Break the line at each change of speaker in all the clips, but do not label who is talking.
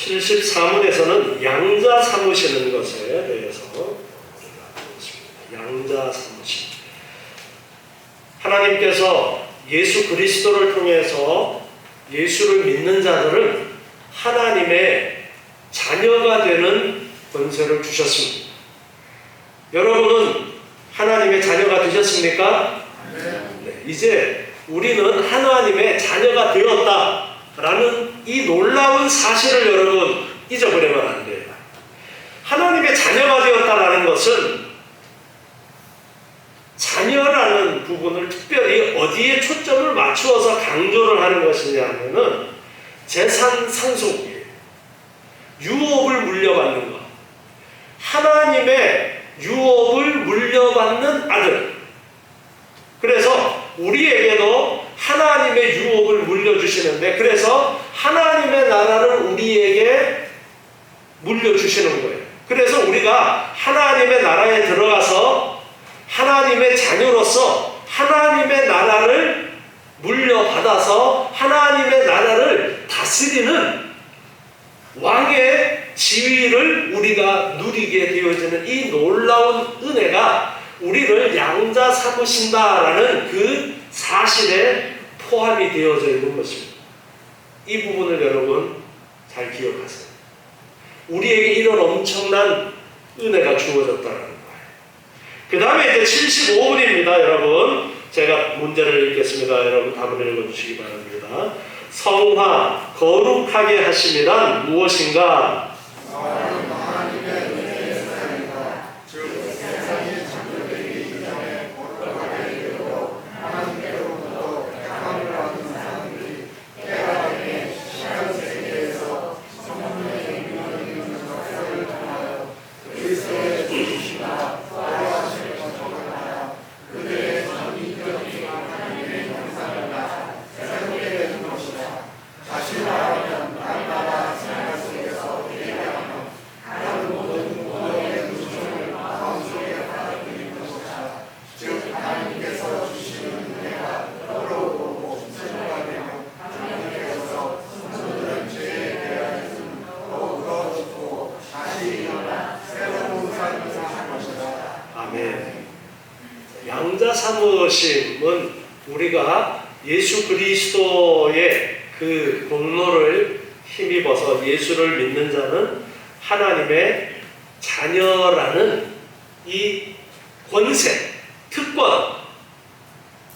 74문에서는 양자 삼으시는 것에 대해서 보겠습니다. 양자 삼으심. 하나님께서 예수 그리스도를 통해서 예수를 믿는 자들은 하나님의 자녀가 되는 권세를 주셨습니다. 여러분은 하나님의 자녀가 되셨습니까? 네. 이제 우리는 하나님의 자녀가 되었다라는 이 놀라운 사실을 여러분 잊어버리면 안 돼요. 하나님의 자녀가 되었다라는 것은 자녀라는 부분을 특별히 어디에 초점을 맞추어서 강조를 하는 것이냐 하면은 재산 상속이에요. 유업을 물려받는 것. 하나님의 유업을 물려받는 아들. 그래서 우리에게도 하나님의 유업을 물려주시는데, 그래서 하나님의 나라를 우리에게 물려주시는 거예요. 그래서 우리가 하나님의 나라에 들어가서 하나님의 자녀로서 하나님의 나라를 물려받아서 하나님의 나라를 다스리는 왕의 지위를 우리가 누리게 되어지는 이 놀라운 은혜가 우리를 양자 삼으신다라는 그 사실에 포함이 되어져 있는 것입니다. 이 부분을 여러분 잘 기억하세요. 우리에게 이런 엄청난 은혜가 주어졌다는 거예요. 그 다음에 이제 75분입니다. 여러분 제가 문제를 읽겠습니다. 여러분 답을 읽어주시기 바랍니다. 성화 거룩하게 하심이란 무엇인가? 양자 삼으심은 우리가 예수 그리스도의 그 공로를 힘입어서 예수를 믿는 자는 하나님의 자녀라는 이 권세, 특권,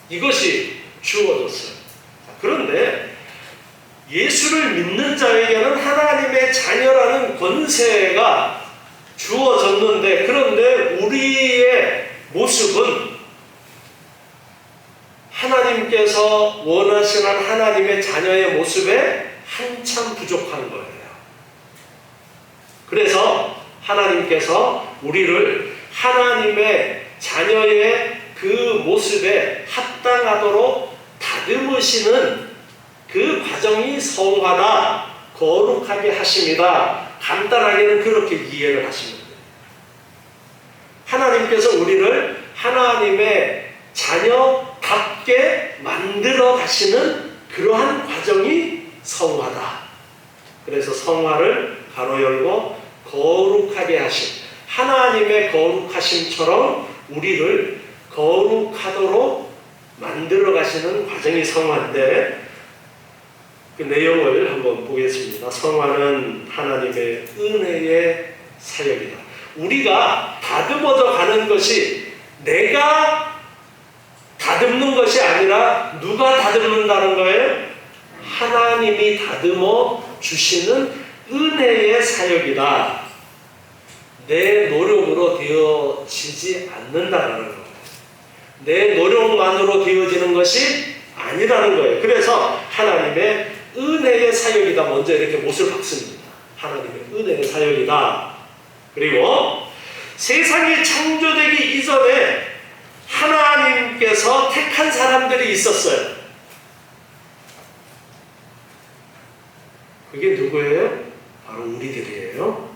이것이 주어졌어요. 그런데 예수를 믿는 자에게는 하나님의 자녀라는 권세가 주어졌는데, 그런데 우리의 모습은 하나님께서 원하시는 하나님의 자녀의 모습에 한참 부족한 거예요. 그래서 하나님께서 우리를 하나님의 자녀의 그 모습에 합당하도록 다듬으시는 그 과정이 성화다, 거룩하게 하심이다. 간단하게는 그렇게 이해를 하시면 돼요. 하나님께서 우리를 하나님의 자녀답게 만들어 가시는 그러한 과정이 성화다. 그래서 성화를 가로 열고 거룩하게 하심, 하나님의 거룩하심처럼 우리를 거룩하도록 만들어 가시는 과정이 성화인데, 그 내용을 한번 보겠습니다. 성화는 하나님의 은혜의 사역이다. 우리가 다듬어져 가는 것이 내가 다듬는 것이 아니라 누가 다듬는다는 거예요? 하나님이 다듬어 주시는 은혜의 사역이다. 내 노력으로 되어지지 않는다는 거예요. 내 노력만으로 되어지는 것이 아니라는 거예요. 그래서 하나님의 은혜의 사역이다. 먼저 이렇게 못을 박습니다. 하나님의 은혜의 사역이다. 그리고 세상이 창조되기 이전에 하나님께서 택한 사람들이 있었어요. 그게 누구예요? 바로 우리들이에요.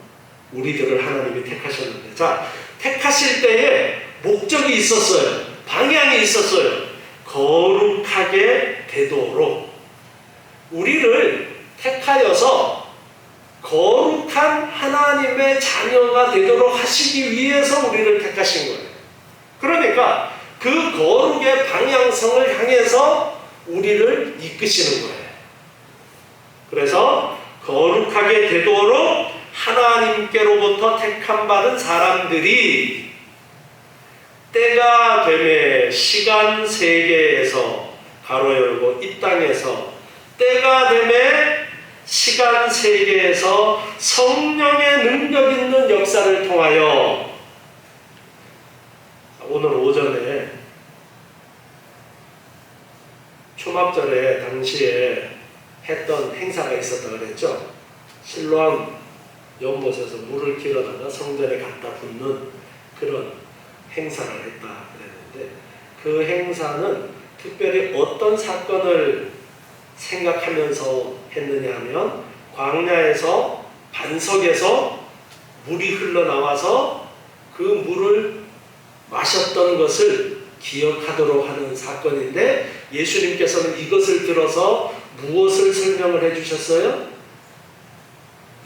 우리들을 하나님이 택하셨는데, 자, 택하실 때에 목적이 있었어요. 방향이 있었어요. 거룩하게 되도록. 우리를 택하여서 거룩한 하나님의 자녀가 되도록 하시기 위해서 우리를 택하신 거예요. 그러니까 그 거룩의 방향성을 향해서 우리를 이끄시는 거예요. 그래서 거룩하게 되도록 하나님께로부터 택함받은 사람들이 때가 되매 시간 세계에서 가로 열고 이 땅에서 때가 되매 시간 세계에서 성령의 능력 있는 역사를 통하여 오늘 오전에 초막절에 당시에 했던 행사가 있었다고 그랬죠. 실로암 연못에서 물을 길어다가 성전에 갖다 붓는 그런 행사를 했다 그랬는데, 그 행사는 특별히 어떤 사건을 생각하면서 했느냐 하면 광야에서 반석에서 물이 흘러나와서 그 물을 마셨던 것을 기억하도록 하는 사건인데, 예수님께서는 이것을 들어서 무엇을 설명을 해주셨어요?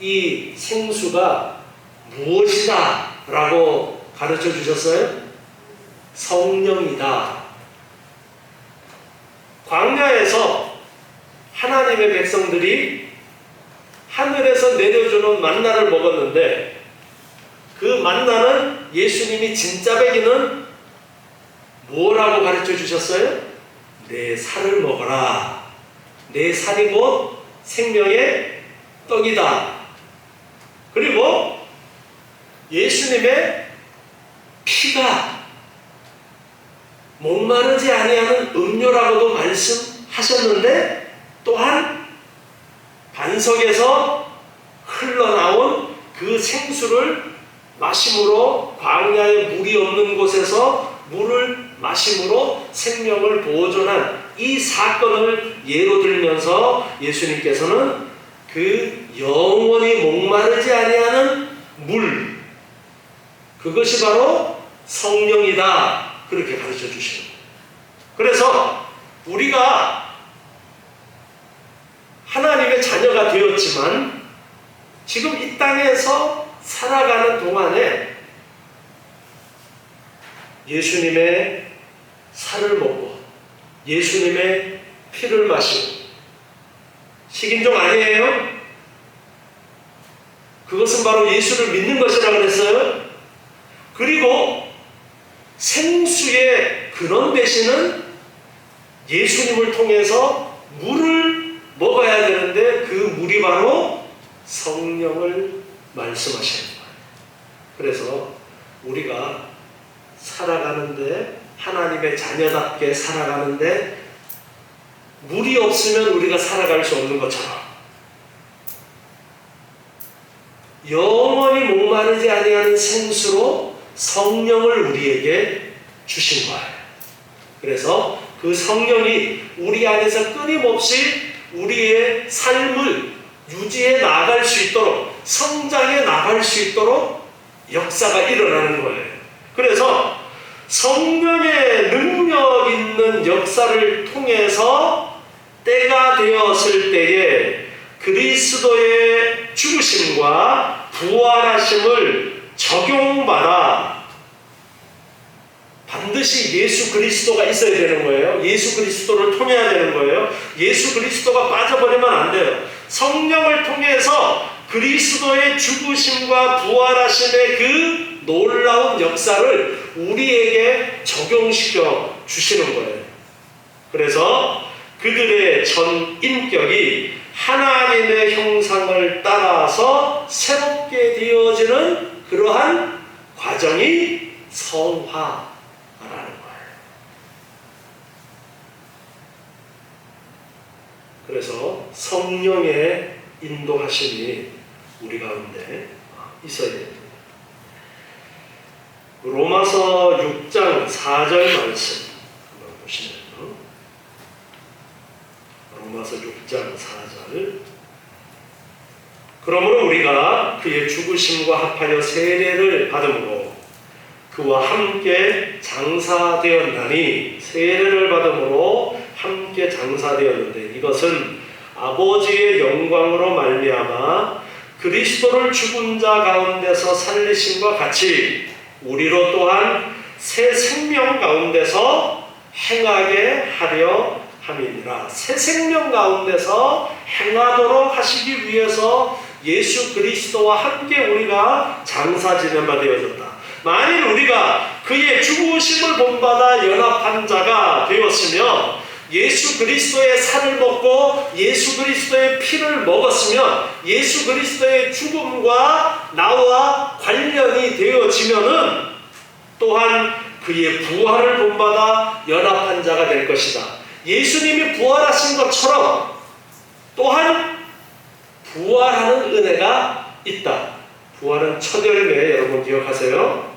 이 생수가 무엇이다 라고 가르쳐 주셨어요? 성령이다. 광야에서 하나님의 백성들이 하늘에서 내려주는 만나를 먹었는데, 그 만나는 예수님이 진짜 배기는 뭐라고 가르쳐 주셨어요? 내 살을 먹어라. 내 살이 곧 생명의 떡이다. 그리고 예수님의 피가 목마르지 아니하는 음료라고도 말씀하셨는데, 또한 반석에서 흘러나온 그 생수를 마심으로, 광야에 물이 없는 곳에서 물을 마심으로 생명을 보존한 이 사건을 예로 들면서 예수님께서는 그 영원히 목마르지 아니하는 물, 그것이 바로 성령이다, 그렇게 가르쳐 주시는 거예요. 그래서 우리가 하나님의 자녀가 되었지만 지금 이 땅에서 살아가는 동안에 예수님의 살을 먹고 예수님의 피를 마시고, 식인종 아니에요? 그것은 바로 예수를 믿는 것이라고 그랬어요. 그리고 생수의 근원 되시는 예수님을 통해서 물을 먹어야 되는데, 그 물이 바로 성령을 말씀하시는 거예요. 그래서 우리가 살아가는데, 하나님의 자녀답게 살아가는데 물이 없으면 우리가 살아갈 수 없는 것처럼 영원히 목마르지 아니하는 생수로 성령을 우리에게 주신 거예요. 그래서 그 성령이 우리 안에서 끊임없이 우리의 삶을 유지해 나갈 수 있도록, 성장해 나갈 수 있도록 역사가 일어나는 거예요. 그래서 성령의 능력 있는 역사를 통해서 때가 되었을 때에 그리스도의 죽으심과 부활하심을 적용받아 반드시 예수 그리스도가 있어야 되는 거예요. 예수 그리스도를 통해야 되는 거예요. 예수 그리스도가 빠져버리면 안 돼요. 성령을 통해서 그리스도의 죽으심과 부활하심의 그 놀라운 역사를 우리에게 적용시켜 주시는 거예요. 그래서 그들의 전 인격이 하나님의 형상을 따라서 새롭게 되어지는 그러한 과정이 성화라는 거예요. 그래서 성령의 인도하심이 우리 가운데 있어야 됩니다. 로마서 6장 4절 말씀 한번 보시면요. 로마서 6장 4절. 그러므로 우리가 그의 죽으심과 합하여 세례를 받음으로 그와 함께 장사되었나니, 세례를 받음으로 함께 장사되었는데 이것은 아버지의 영광으로 말미암아 그리스도를 죽은 자 가운데서 살리심과 같이 우리로 또한 새 생명 가운데서 행하게 하려 함이니라. 새 생명 가운데서 행하도록 하시기 위해서 예수 그리스도와 함께 우리가 장사 지낸 바 되어졌다. 만일 우리가 그의 죽으심을 본받아 연합한 자가 되었으며 예수 그리스도의 살을 먹고 예수 그리스도의 피를 먹었으면 예수 그리스도의 죽음과 나와 관련이 되어지면은 또한 그의 부활을 본받아 연합한 자가 될 것이다. 예수님이 부활하신 것처럼 또한 부활하는 은혜가 있다. 부활은 첫 열매, 여러분 기억하세요?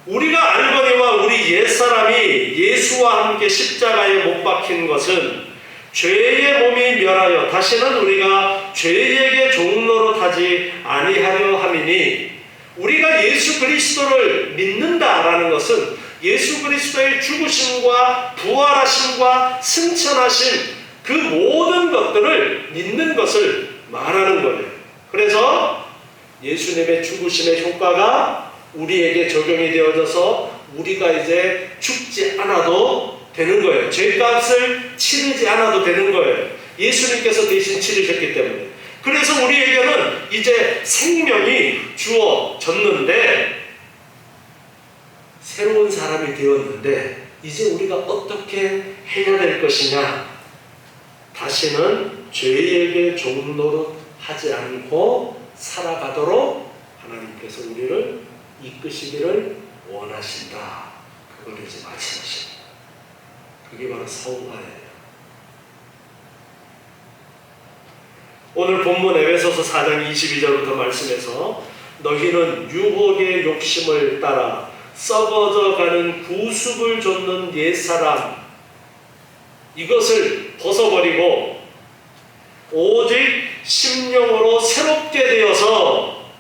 우리가 알거니와 우리 옛사람이 예수와 함께 십자가에 못 박힌 것은 죄의 몸이 멸하여 다시는 우리가 죄에게 종로로 타지 아니하려 함이니, 우리가 예수 그리스도를 믿는다라는 것은 예수 그리스도의 죽으심과 부활하심과 승천하심 그 모든 것들을 믿는 것을 말하는 거예요. 그래서 예수님의 죽으심의 효과가 우리에게 적용이 되어져서 우리가 이제 죽지 않아도 되는 거예요. 죄값을 치르지 않아도 되는 거예요. 예수님께서 대신 치르셨기 때문에. 그래서 우리에게는 이제 생명이 주어졌는데, 새로운 사람이 되었는데 이제 우리가 어떻게 해야 될 것이냐. 다시는 죄에게 종노릇 하지 않고 살아가도록 하나님께서 우리를 이끄시기를 원하신다. 그걸 이제 말씀하십니다. 그게 바로 성화예요. 오늘 본문 에베소서 4장 22절부터 말씀해서 너희는 유혹의 욕심을 따라 썩어져가는 구습을 좇는 옛사람 이것을 벗어버리고 오직 심령으로 새롭게 되어서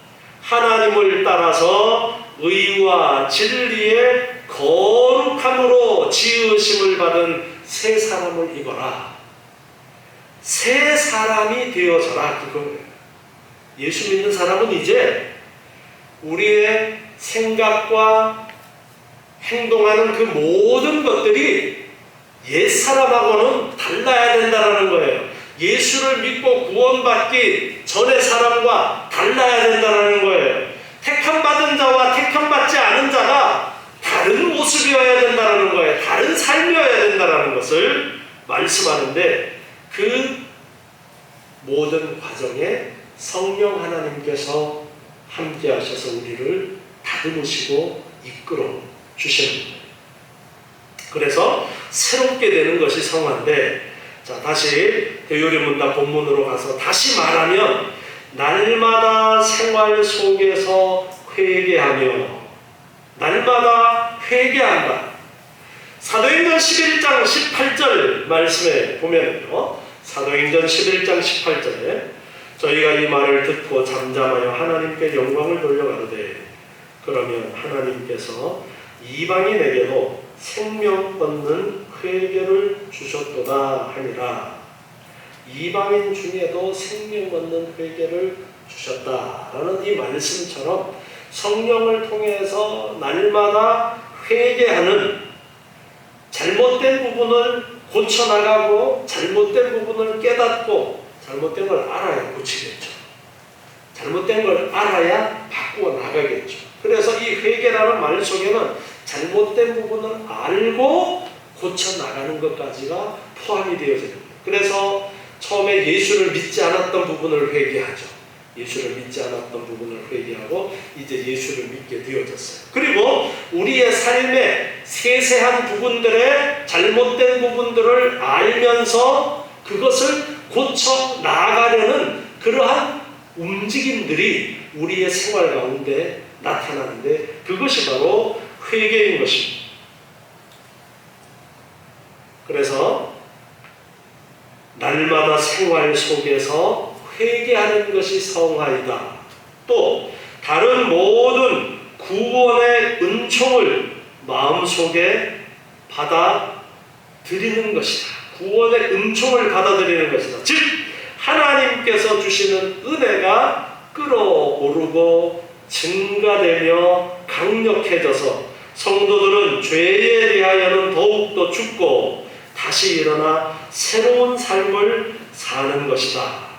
하나님을 따라서 의와 진리의 거룩함으로 지으심을 받은 새 사람을 입어라. 새 사람이 되어져라. 그거예요. 예수 믿는 사람은 이제 우리의 생각과 행동하는 그 모든 것들이 옛사람하고는 달라야 된다는 거예요. 예수를 믿고 구원받기 전의 사람과 달라야 된다는 거예요. 택함받은 자와 택함받지 않은 자가 다른 모습이어야 된다는 거예요. 다른 삶이어야 된다는 것을 말씀하는데, 그 모든 과정에 성령 하나님께서 함께 하셔서 우리를 다듬으시고 이끌어 주시는 거예요. 그래서 새롭게 되는 것이 성화인데, 자, 다시 대요리문답 본문으로 가서 다시 말하면 날마다 생활 속에서 회개하며, 날마다 회개한다. 사도행전 11장 18절 말씀에 보면요, 사도행전 11장 18절에 저희가 이 말을 듣고 잠잠하여 하나님께 영광을 돌려가르되 그러면 하나님께서 이방인에게도 생명 얻는 회개를 주셨도다 하니라. 이방인 중에도 생명 얻는 회개를 주셨다라는 이 말씀처럼 성령을 통해서 날마다 회개하는, 잘못된 부분을 고쳐나가고 잘못된 부분을 깨닫고 잘못된 걸 알아야 고치겠죠. 잘못된 걸 알아야 바꾸어 나가겠죠. 그래서 이 회개라는 말 속에는 잘못된 부분을 알고 고쳐나가는 것까지가 포함이 되어져 있습니다. 그래서 처음에 예수를 믿지 않았던 부분을 회개하죠. 예수를 믿지 않았던 부분을 회개하고 이제 예수를 믿게 되어졌어요. 그리고 우리의 삶의 세세한 부분들의 잘못된 부분들을 알면서 그것을 고쳐 나아가려는 그러한 움직임들이 우리의 생활 가운데 나타나는데, 그것이 바로 회개인 것입니다. 그래서 날마다 생활 속에서 회개하는 것이 성화이다. 또 다른 모든 구원의 은총을 마음속에 받아들이는 것이다. 구원의 은총을 받아들이는 것이다. 즉 하나님께서 주시는 은혜가 끌어오르고 증가되며 강력해져서 성도들은 죄에 대하여는 더욱더 죽고 다시 일어나 새로운 삶을 사는 것이다.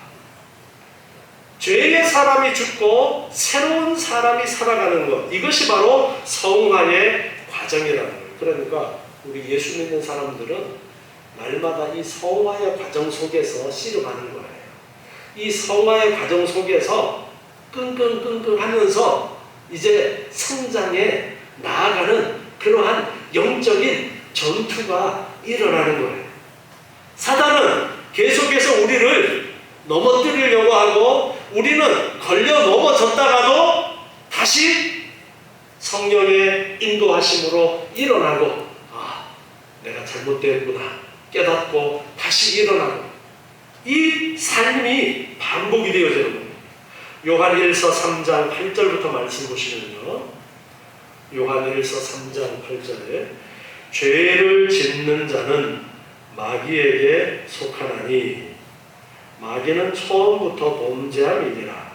죄의 사람이 죽고 새로운 사람이 살아가는 것, 이것이 바로 성화의 과정이라는 거예요. 그러니까 우리 예수 믿는 사람들은 날마다 이 성화의 과정 속에서 씨름하는 거예요. 이 성화의 과정 속에서 끙끙끙끙 하면서 이제 성장에 나아가는 그러한 영적인 전투가 일어나는 거예요. 사단은 계속해서 우리를 넘어뜨리려고 하고 우리는 걸려 넘어졌다가도 다시 성령의 인도하심으로 일어나고 내가 잘못됐구나 깨닫고 다시 일어나고 이 삶이 반복이 되어지는 거예요. 요한일서 3장 8절부터 말씀 보시면요. 요한일서 3장 8절에 죄를 짓는 자는 마귀에게 속하나니 마귀는 처음부터 범죄함이니라.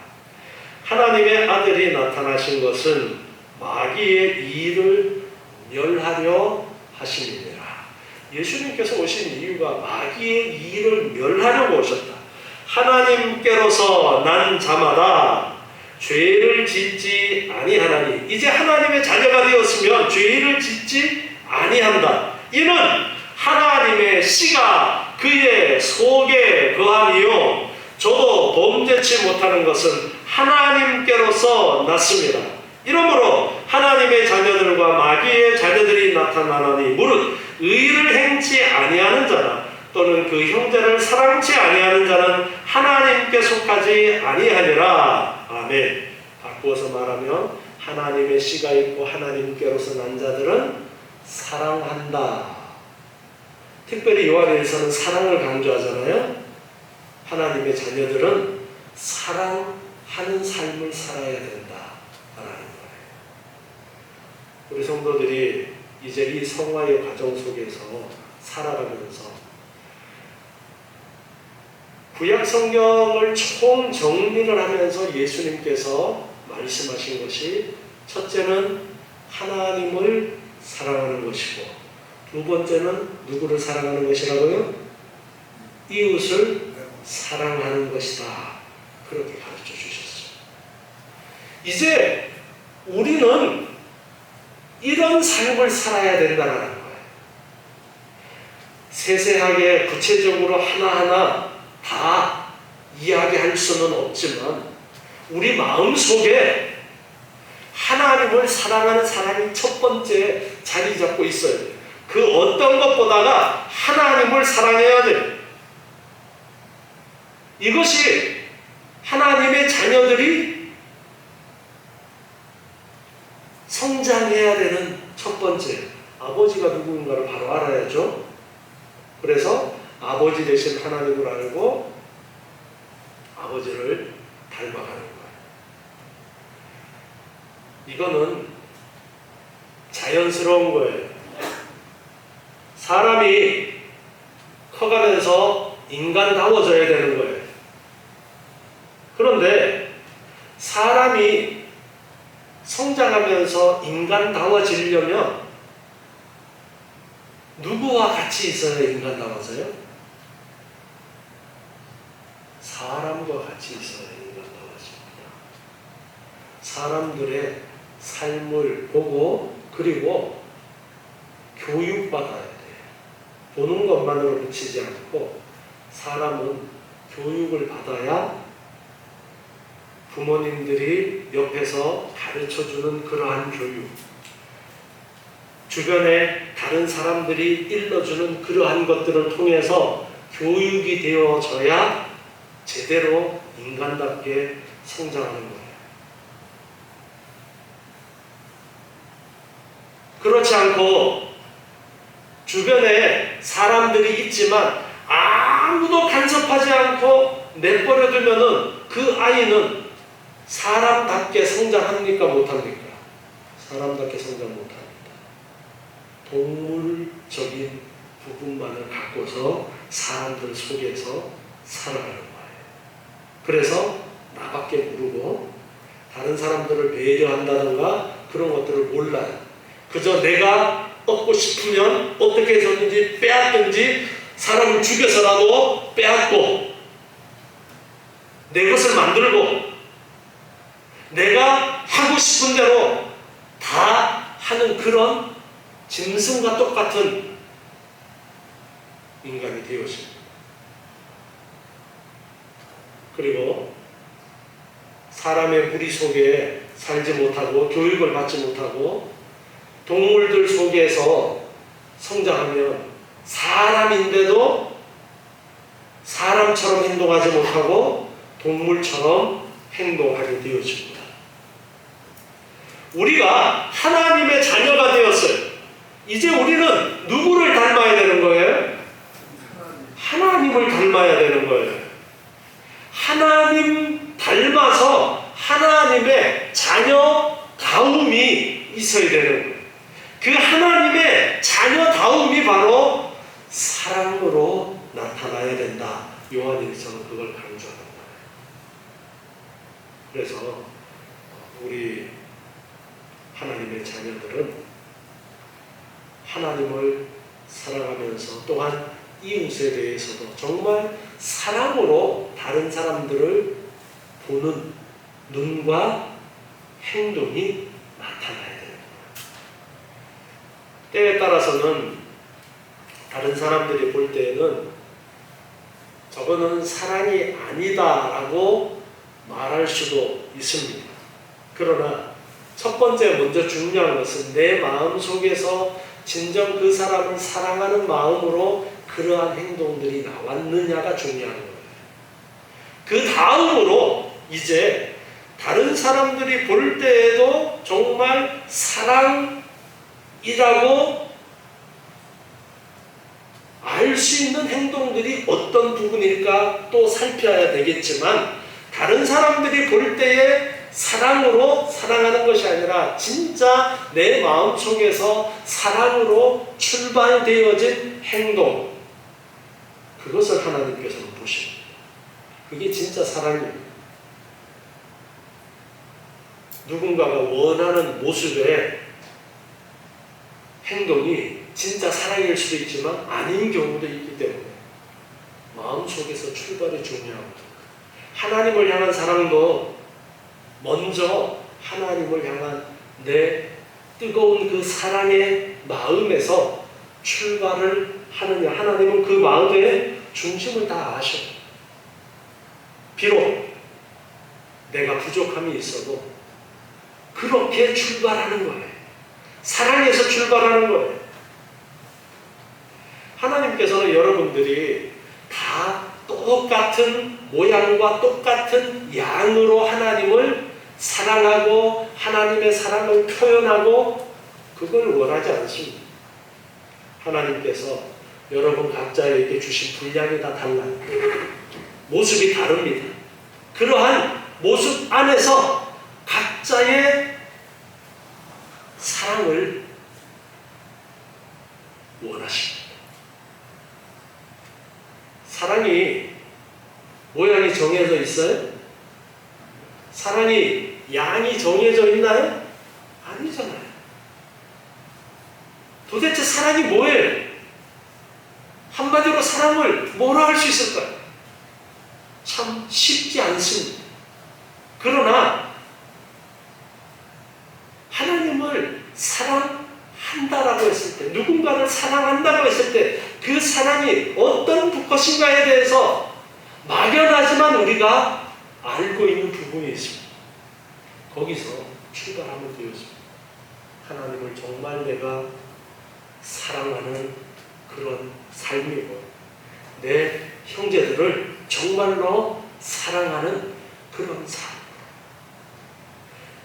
하나님의 아들이 나타나신 것은 마귀의 일을 멸하려 하심이니라. 예수님께서 오신 이유가 마귀의 일을 멸하려고 오셨다. 하나님께로서 난 자마다 죄를 짓지 아니하나니. 이제 하나님의 자녀가 되었으면 죄를 짓지 아니한다. 이는 하나님의 씨가 그의 속에 거하니요 저도 범죄치 못하는 것은 하나님께로서 났습니다. 이러므로 하나님의 자녀들과 마귀의 자녀들이 나타나나니 무릇 의를 행치 아니하는 자나 또는 그 형제를 사랑치 아니하는 자는 하나님께 속하지 아니하니라. 아멘. 바꾸어서 말하면 하나님의 씨가 있고 하나님께로서 난 자들은 사랑한다. 특별히 요한일서는 사랑을 강조하잖아요. 하나님의 자녀들은 사랑하는 삶을 살아야 된다 라는 거예요. 우리 성도들이 이제 이 성화의 과정 속에서 살아가면서 구약 성경을 총 정리를 하면서 예수님께서 말씀하신 것이 첫째는 하나님을 사랑하는 것이고 두 번째는 누구를 사랑하는 것이라고요? 이웃을 사랑하는 것이다. 그렇게 가르쳐 주셨어요. 이제 우리는 이런 삶을 살아야 된다는 거예요. 세세하게 구체적으로 하나하나 다 이야기할 수는 없지만 우리 마음속에 하나님을 사랑하는 사람이 첫 번째 자리 잡고 있어요. 그 어떤 것보다가 하나님을 사랑해야 돼요. 이것이 하나님의 자녀들이 성장해야 되는 첫 번째, 아버지가 누구인가를 바로 알아야죠. 그래서 아버지 대신 하나님을 알고 아버지를 닮아가는 거예요. 이거는 자연스러운 거예요. 사람이 커가면서 인간다워져야 되는 거예요. 그런데 사람이 성장하면서 인간다워지려면 누구와 같이 있어야 인간다워져요? 사람과 같이 있어야 인간다워집니다. 사람들의 삶을 보고 그리고 교육받아야 돼요. 보는 것만으로 그치지 않고 사람은 교육을 받아야 부모님들이 옆에서 가르쳐주는 그러한 교육, 주변에 다른 사람들이 일러주는 그러한 것들을 통해서 교육이 되어져야 제대로 인간답게 성장하는 거예요. 그렇지 않고 주변에 사람들이 있지만 아무도 간섭하지 않고 내버려두면은 그 아이는 사람답게 성장합니까? 못합니까? 사람답게 성장 못합니다. 동물적인 부분만을 갖고서 사람들 속에서 살아가는 거예요. 그래서 나밖에 모르고 다른 사람들을 배려한다든가 그런 것들을 몰라요. 그저 내가 얻고 싶으면 어떻게 해서든지 빼앗든지 사람을 죽여서라도 빼앗고 내 것을 만들고 내가 하고 싶은 대로 다 하는 그런 짐승과 똑같은 인간이 되었습니다. 그리고 사람의 무리 속에 살지 못하고 교육을 받지 못하고 동물들 속에서 성장하면 사람인데도 사람처럼 행동하지 못하고 동물처럼 행동하게 되어집니다. 우리가 하나님의 자녀가 되었어요. 이제 우리는 누구를 닮아야 되는 거예요? 하나님을 닮아야 되는 거예요. 하나님 닮아서 하나님의 자녀다움이 있어야 되는 거예요. 그 하나님의 자녀다움이 바로 사랑으로 나타나야 된다. 요한일서는 그걸 강조하는 거예요. 그래서 우리 하나님의 자녀들은 하나님을 사랑하면서 또한 이웃에 대해서도 정말 사랑으로 다른 사람들을 보는 눈과 행동이 나타나야 됩니다. 때에 따라서는 다른 사람들이 볼 때에는 저거는 사랑이 아니다라고 말할 수도 있습니다. 그러나 첫 번째 먼저 중요한 것은 내 마음 속에서 진정 그 사람을 사랑하는 마음으로 그러한 행동들이 나왔느냐가 중요한 거예요. 그 다음으로 이제 다른 사람들이 볼 때에도 정말 사랑이라고 알 수 있는 행동들이 어떤 부분일까 또 살펴야 되겠지만 다른 사람들이 볼 때에 사랑으로 사랑하는 것이 아니라 진짜 내 마음속에서 사랑으로 출발되어진 행동, 그것을 하나님께서는 보십니다. 그게 진짜 사랑입니다. 누군가가 원하는 모습의 행동이 진짜 사랑일 수도 있지만 아닌 경우도 있기 때문에 마음속에서 출발이 중요합니다. 하나님을 향한 사랑도 먼저 하나님을 향한 내 뜨거운 그 사랑의 마음에서 출발을 하느냐. 하나님은 그 마음의 중심을 다 아셔요. 비록 내가 부족함이 있어도 그렇게 출발하는 거예요. 사랑에서 출발하는 거예요. 하나님께서는 여러분들이 다 똑같은 모양과 똑같은 양으로 하나님을 사랑하고 하나님의 사랑을 표현하고 그걸 원하지 않습니다. 하나님께서 여러분 각자에게 주신 분량이 다 달라요. 모습이 다릅니다. 그러한 모습 안에서 각자의 사랑을 원하십니다. 사랑이 모양이 정해져 있어요? 사랑이 양이 정해져 있나요? 아니잖아요. 도대체 사랑이 뭐예요? 한마디로 사랑을 뭐라 할 수 있을까요? 참 쉽지 않습니다. 그러나 하나님을 사랑한다라고 했을 때, 누군가를 사랑한다고 했을 때 그 사랑이 어떤 것인가에 대해서 막연하지만 우리가 알고 있는 부분이 있습니다. 거기서 출발하면 되었습니다. 하나님을 정말 내가 사랑하는 그런 삶이고 내 형제들을 정말로 사랑하는 그런 삶.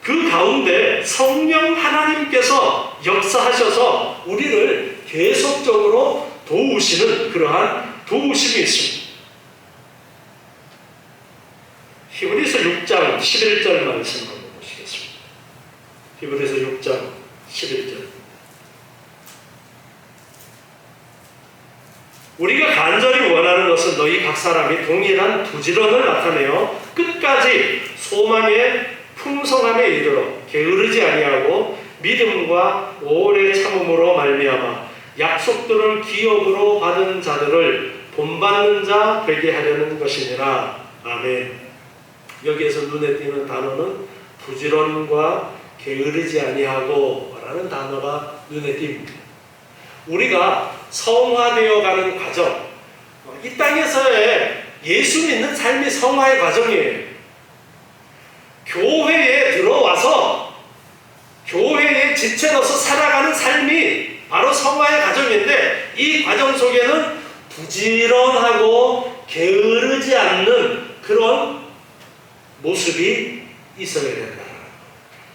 그 가운데 성령 하나님께서 역사하셔서 우리를 계속적으로 도우시는 그러한 도우심이 있습니다. 히브리서 6장 11절 말씀 한번 보시겠습니다. 히브리서 6장 11절. 우리가 간절히 원하는 것은 너희 각 사람이 동일한 부지런을 나타내어 끝까지 소망의 풍성함에 이르러 게으르지 아니하고 믿음과 오래 참음으로 말미암아 약속들을 기업으로 받은 자들을 본받는 자 되게 하려는 것이니라. 아멘. 여기에서 눈에 띄는 단어는 부지런과 게으르지 아니하고 라는 단어가 눈에 띕니다. 우리가 성화되어가는 과정, 이 땅에서의 예수 믿는 삶이 성화의 과정이에요. 교회에 들어와서 교회의 지체로서 살아가는 삶이 바로 성화의 과정인데, 이 과정 속에는 부지런하고 게으르지 않는 그런 모습이 있어야 된다.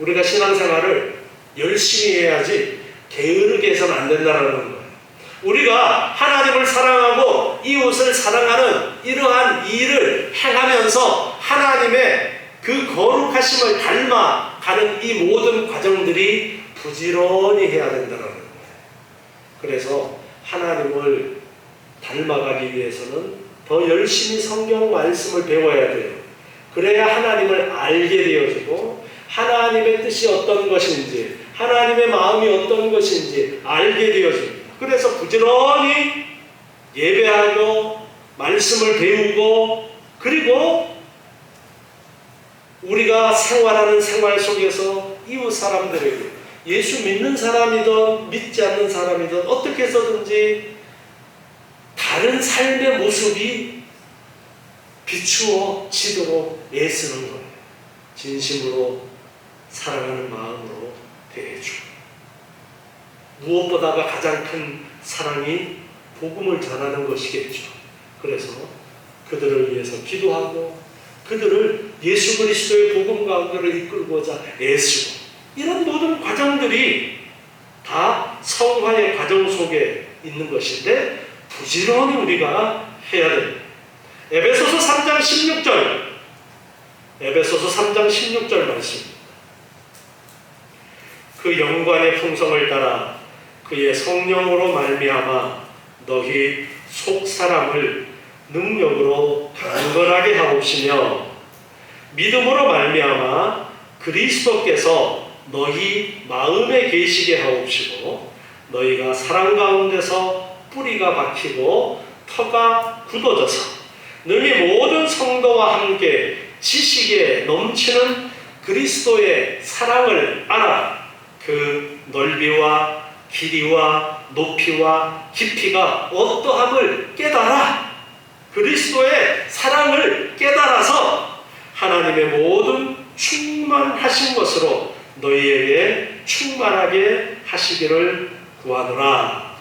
우리가 신앙생활을 열심히 해야지 게으르게 해서는 안 된다는 거예요. 우리가 하나님을 사랑하고 이웃을 사랑하는 이러한 일을 행하면서 하나님의 그 거룩하심을 닮아가는 이 모든 과정들이 부지런히 해야 된다는 거예요. 그래서 하나님을 닮아가기 위해서는 더 열심히 성경 말씀을 배워야 돼요. 그래야 하나님을 알게 되어지고 하나님의 뜻이 어떤 것인지, 하나님의 마음이 어떤 것인지 알게 되어집니다. 그래서 부지런히 예배하고 말씀을 배우고, 그리고 우리가 생활하는 생활 속에서 이웃 사람들에게, 예수 믿는 사람이든 믿지 않는 사람이든 어떻게 해서든지 다른 삶의 모습이 비추어지도록 애쓰는 거예요. 진심으로 사랑하는 마음으로 대해주고, 무엇보다가 가장 큰 사랑이 복음을 전하는 것이겠죠. 그래서 그들을 위해서 기도하고 그들을 예수 그리스도의 복음 가운데로 이끌고자 애쓰고, 이런 모든 과정들이 다 성화의 과정 속에 있는 것인데 부지런히 우리가 해야 됩니다. 에베소서 3장 16절, 에베소서 3장 16절 말씀입니다. 그 영광의 풍성을 따라 그의 성령으로 말미암아 너희 속사람을 능력으로 강건하게 하옵시며 믿음으로 말미암아 그리스도께서 너희 마음에 계시게 하옵시고 너희가 사랑 가운데서 뿌리가 박히고 터가 굳어져서 능히 모든 성도와 함께 지식에 넘치는 그리스도의 사랑을 알아 그 넓이와 길이와 높이와 깊이가 어떠함을 깨달아, 그리스도의 사랑을 깨달아서 하나님의 모든 충만하신 것으로 너희에게 충만하게 하시기를 구하노라.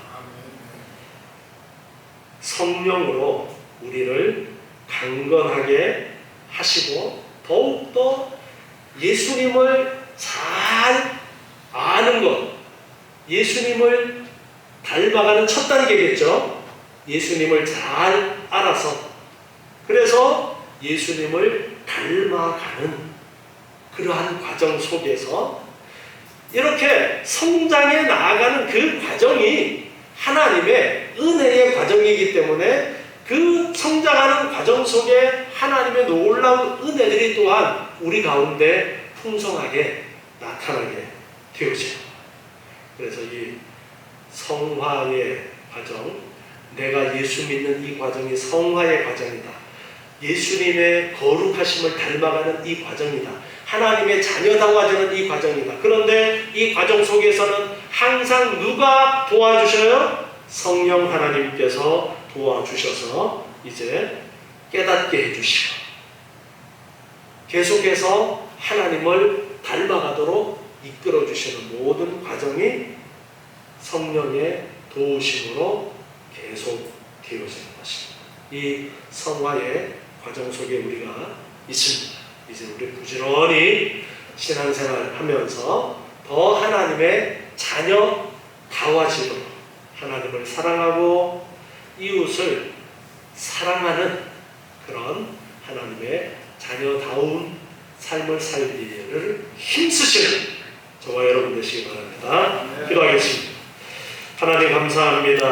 성령으로 우리를 강건하게 하시고 더욱더 예수님을 잘 아는 것, 예수님을 닮아가는 첫 단계겠죠. 예수님을 잘 알아서, 그래서 예수님을 닮아가는 그러한 과정 속에서 이렇게 성장해 나아가는 그 과정이 하나님의 은혜의 과정이기 때문에 그 성장하는 과정 속에 하나님의 놀라운 은혜들이 또한 우리 가운데 풍성하게 나타나게 되어져요. 그래서 이 성화의 과정, 내가 예수 믿는 이 과정이 성화의 과정이다. 예수님의 거룩하심을 닮아가는 이 과정이다. 하나님의 자녀다워지는 이 과정이다. 그런데 이 과정 속에서는 항상 누가 도와주셔요? 성령 하나님께서 도와주셔서 이제 깨닫게 해주시고 계속해서 하나님을 닮아가도록 이끌어주시는 모든 과정이 성령의 도우심으로 계속 되어지는 것입니다. 이 성화의 과정 속에 우리가 있습니다. 이제 우리 부지런히 신앙생활 하면서 더 하나님의 자녀다워지도록 하나님을 사랑하고 이웃을 사랑하는 그런 하나님의 자녀다운 삶을 살기를 힘쓰시는 저와 여러분 되시기 바랍니다. 기도하겠습니다. 하나님 감사합니다.